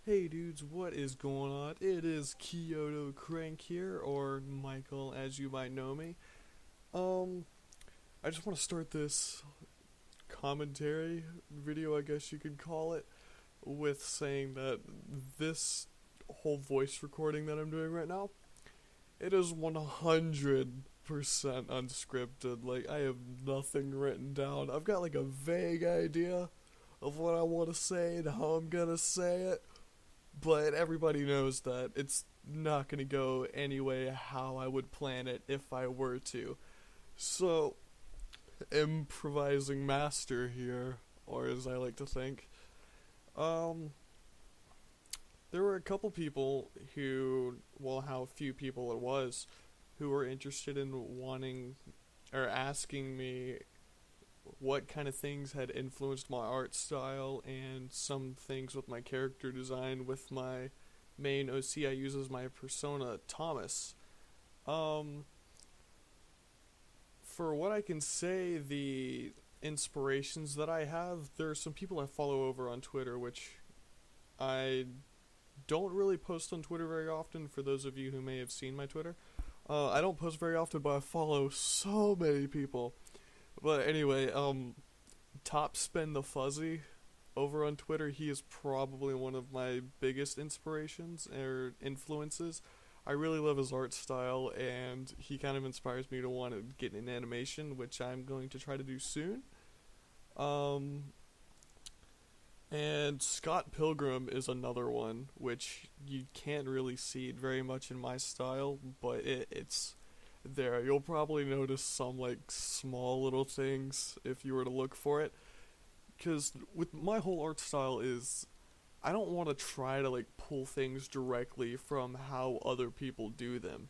Hey dudes, what is going on? It is Kyoto Crank here, or Michael as you might know me. Um, I just want to start this commentary video, I guess you could call it, with saying that this whole voice recording that I'm doing right now, it is 100% unscripted. Like, I have nothing written down. I've got like a vague idea of what I want to say and how I'm gonna say it, but everybody knows that it's not going to go any way how I would plan it if I were to. So, improvising master here, or as I like to think. Um, there were a couple people who, well, how few people it was, who were interested in wanting or asking me what kind of things had influenced my art style and some things with my character design with my main OC I use as my persona, Thomas. Um, for what I can say, the inspirations that I have, there are some people I follow over on Twitter, which I don't really post on Twitter very often, for those of you who may have seen my Twitter. I don't post very often, but I follow so many people. But anyway, Top Spin the Fuzzy over on Twitter, he is probably one of my biggest inspirations or influences. I really love his art style, and he kind of inspires me to want to get in animation, which I'm going to try to do soon. Um, and Scott Pilgrim is another one, which you can't really see it very much in my style, but it's there. You'll probably notice some like small little things if you were to look for it. Because with my whole art style is, I don't want to try to like pull things directly from how other people do them.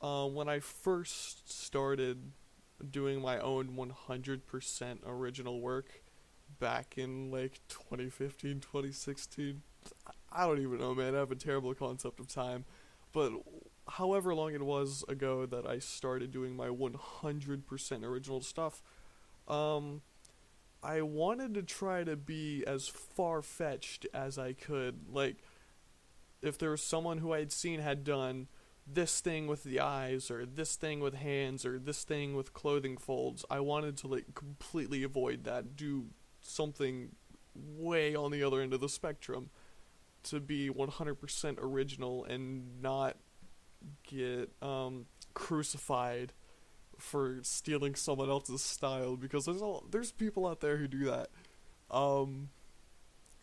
When I first started doing my own 100% original work back in like 2015, 2016, I don't even know, man. I have a terrible concept of time. But however long it was ago that I started doing my 100% original stuff, um, I wanted to try to be as far-fetched as I could. Like, if there was someone who I had seen had done this thing with the eyes, or this thing with hands, or this thing with clothing folds, I wanted to, like, completely avoid that, do something way on the other end of the spectrum to be 100% original and not get crucified for stealing someone else's style, because there's people out there who do that, um,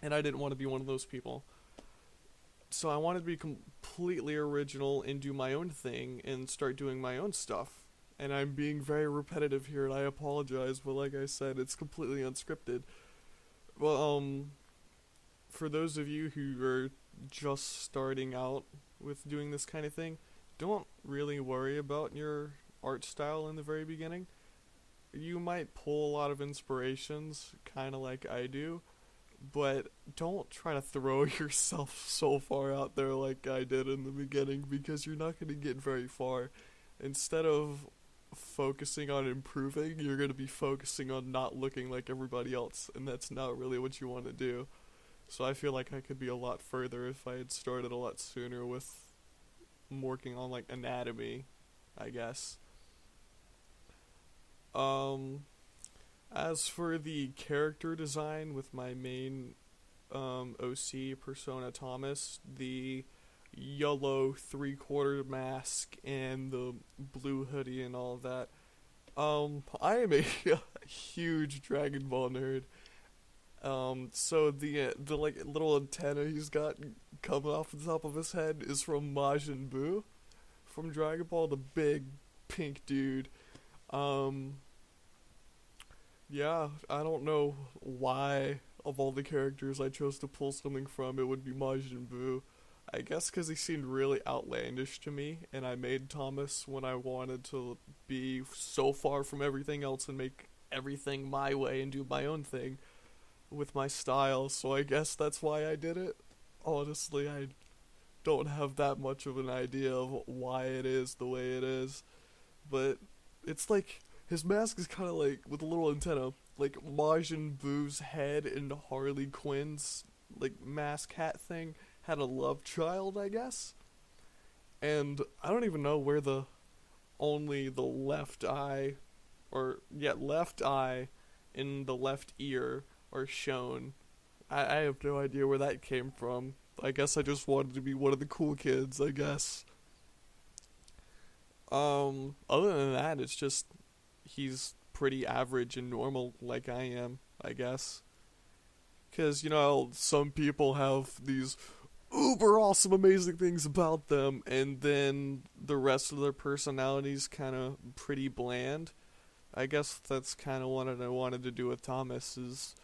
and I didn't want to be one of those people. So I wanted to be completely original and do my own thing and start doing my own stuff. And I'm being very repetitive here, and I apologize, but like I said, it's completely unscripted. Well, for those of you who are just starting out with doing this kind of thing, don't really worry about your art style in the very beginning. You might pull a lot of inspirations, kind of like I do, but don't try to throw yourself so far out there like I did in the beginning, because you're not going to get very far. Instead of focusing on improving, you're going to be focusing on not looking like everybody else, and that's not really what you want to do. So I feel like I could be a lot further if I had started a lot sooner with working on like anatomy, I guess. Um, as for the character design with my main OC persona Thomas, the yellow three-quarter mask and the blue hoodie and all of that, I am a huge Dragon Ball nerd. So the like little antenna he's got coming off the top of his head is from Majin Buu from Dragon Ball, the big pink dude. Um, yeah, I don't know why of all the characters I chose to pull something from, it would be Majin Buu. I guess because he seemed really outlandish to me, and I made Thomas when I wanted to be so far from everything else and make everything my way and do my own thing with my style, so I guess that's why I did it. Honestly, I don't have that much of an idea of why it is the way it is, but it's like his mask is kind of like with a little antenna, like Majin Buu's head and Harley Quinn's like mask hat thing. had a love child, I guess. And I don't even know where only the left eye, or yet left eye in the left ear are shown. I have no idea where that came from. I guess I just wanted to be one of the cool kids, I guess. Other than that, it's just he's pretty average and normal like I am, I guess. Because, some people have these uber awesome, amazing things about them, and then the rest of their personality's kind of pretty bland. I guess that's kind of what I wanted to do with Thomas, is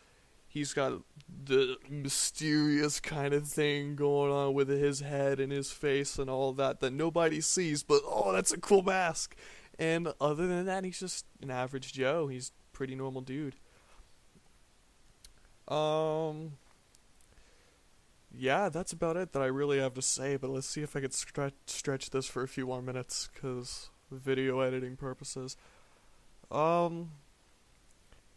he's got the mysterious kind of thing going on with his head and his face and all that nobody sees, but oh, that's a cool mask. And other than that, he's just an average Joe. He's a pretty normal dude. Yeah, that's about it that I really have to say, but let's see if I could stretch this for a few more minutes, because video editing purposes. I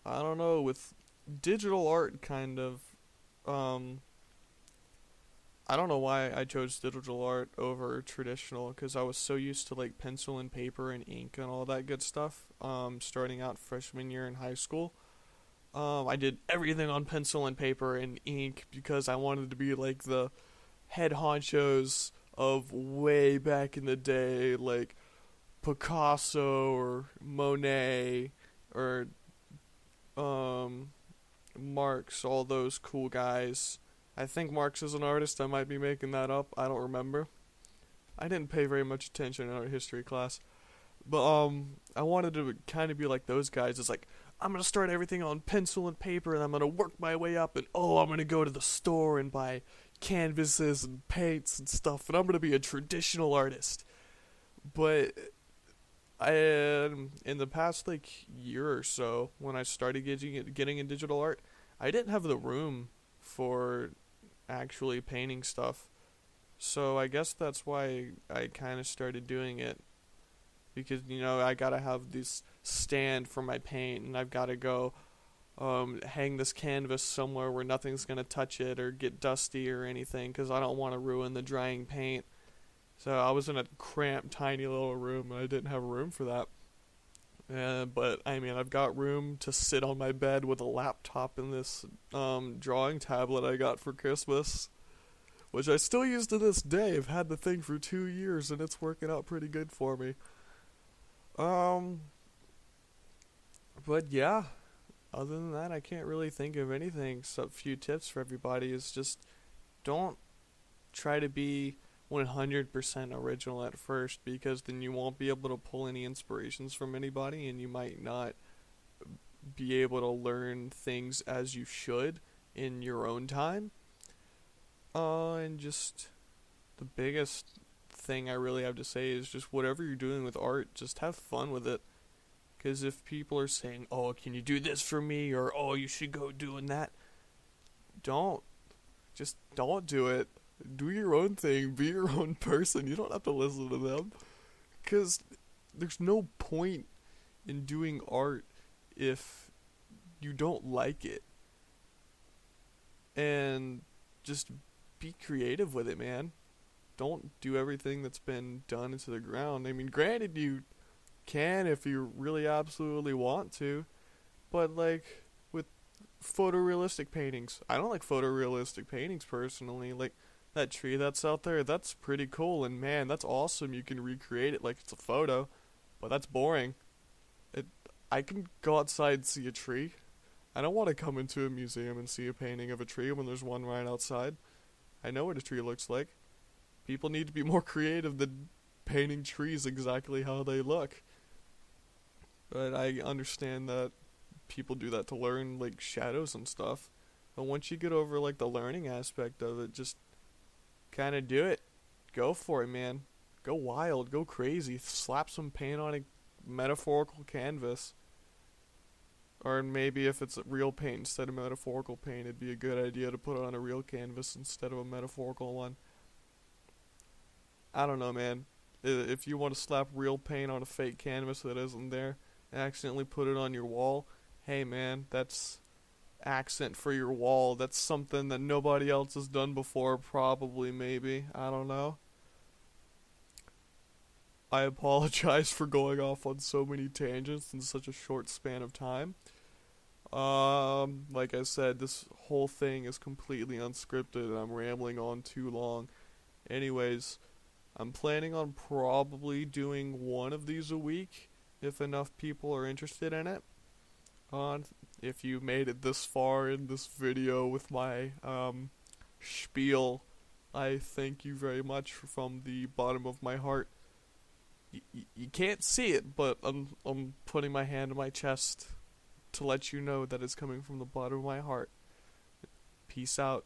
don't know, with digital art kind of, I don't know why I chose digital art over traditional, because I was so used to like pencil and paper and ink and all that good stuff, starting out freshman year in high school. I did everything on pencil and paper and ink because I wanted to be like the head honchos of way back in the day, like Picasso or Monet or Marx, all those cool guys. I think Marx is an artist. I might be making that up. I don't remember. I didn't pay very much attention in art history class. But I wanted to kind of be like those guys. It's like, I'm going to start everything on pencil and paper, and I'm going to work my way up, and I'm going to go to the store and buy canvases and paints and stuff, and I'm going to be a traditional artist. But in the past year or so, when I started getting in digital art, I didn't have the room for actually painting stuff. So I guess that's why I kind of started doing it. Because, I gotta have this stand for my paint, and I've gotta go hang this canvas somewhere where nothing's gonna touch it or get dusty or anything, because I don't want to ruin the drying paint. So I was in a cramped, tiny little room, and I didn't have room for that. But, I've got room to sit on my bed with a laptop and this drawing tablet I got for Christmas, which I still use to this day. I've had the thing for 2 years, and it's working out pretty good for me. But yeah, other than that, I can't really think of anything. So a few tips for everybody is just don't try to be 100% original at first, because then you won't be able to pull any inspirations from anybody, and you might not be able to learn things as you should in your own time. And just the biggest thing I really have to say is just whatever you're doing with art, just have fun with it. Because if people are saying, oh, can you do this for me, or oh, you should go doing that, don't do it. Do your own thing, be your own person. You don't have to listen to them, because there's no point in doing art if you don't like it. And just be creative with it, man. Don't do everything that's been done into the ground. Granted, you can if you really absolutely want to, but like with photorealistic paintings, I don't like photorealistic paintings personally. Like that tree that's out there, that's pretty cool, and man, that's awesome. You can recreate it like it's a photo, but that's boring. I can go outside and see a tree. I don't want to come into a museum and see a painting of a tree when there's one right outside. I know what a tree looks like. People need to be more creative than painting trees exactly how they look. But I understand that people do that to learn like shadows and stuff. But once you get over like the learning aspect of it, just kind of do it. Go for it, man. Go wild, go crazy. Slap some paint on a metaphorical canvas. Or maybe if it's real paint instead of metaphorical paint, it'd be a good idea to put it on a real canvas instead of a metaphorical one. I don't know, man. If you want to slap real paint on a fake canvas that isn't there and accidentally put it on your wall, hey, man, that's accent for your wall. That's something that nobody else has done before, probably, maybe. I don't know. I apologize for going off on so many tangents in such a short span of time. Like I said, this whole thing is completely unscripted and I'm rambling on too long. Anyways, I'm planning on probably doing one of these a week if enough people are interested in it. If you made it this far in this video with my spiel, I thank you very much from the bottom of my heart. You can't see it, but I'm putting my hand on my chest to let you know that it's coming from the bottom of my heart. Peace out.